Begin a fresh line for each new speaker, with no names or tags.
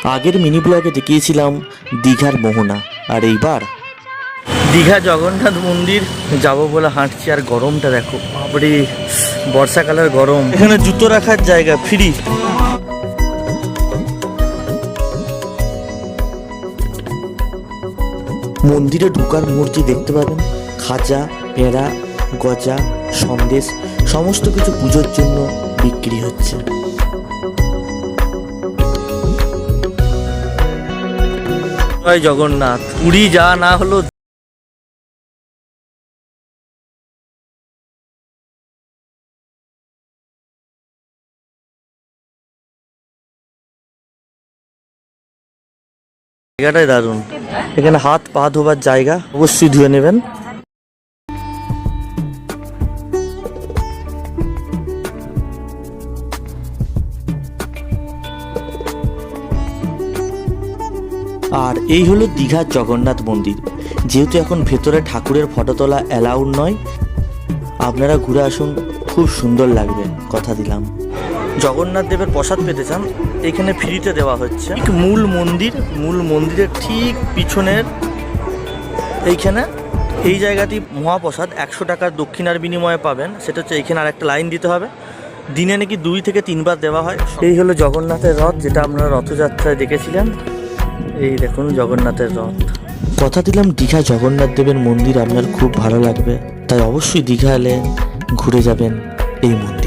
আগের মিনি ব্লগে দেখিয়েছিলাম দীঘার মোহনা, আর এইবার দীঘা জগন্নাথ মন্দির যাব বলে হাঁটছি। আর গরমটা দেখো, বাপরে, বর্ষাকালের গরম। এখানে জুতো রাখার জায়গা ফ্রি। মন্দিরে ঢোকার মূর্তি দেখতে পাবেন, খাজা, পেঁড়া, গজা, সন্দেশ সমস্ত কিছু পুজোর জন্য বিক্রি হচ্ছে। জয় জগন্নাথ। পুরী যা না হলো জায়গাটাই দারুণ। এখানে হাত পা ধোবার জায়গা, অবশ্যই ধুয়ে নেবেন। আর এই হলো দীঘার জগন্নাথ মন্দির। যেহেতু এখন ভেতরে ঠাকুরের ফটো তোলা অ্যালাউড নয়, আপনারা ঘুরে আসুন, খুব সুন্দর লাগবে, কথা দিলাম। জগন্নাথ দেবের প্রসাদ পেতে চান, এখানে ফ্রিতে দেওয়া হচ্ছে। ঠিক মূল মন্দিরের ঠিক পিছনের এইখানে এই জায়গাটি মহাপ্রসাদ 100 টাকার দক্ষিণার বিনিময়ে পাবেন। সেটা হচ্ছে এইখানে আর একটা লাইন দিতে হবে। দিনে নাকি 2 থেকে 3 বার দেওয়া হয়। এই হলো জগন্নাথের রথ, যেটা আপনারা রথযাত্রায় দেখেছিলেন। এই দেখুন জগন্নাথের রথ। কথা দিলাম দীঘা জগন্নাথ দেবের মন্দির আপনার খুব ভালো লাগবে, তাই অবশ্যই দীঘা এলে ঘুরে যাবেন এই মন্দির।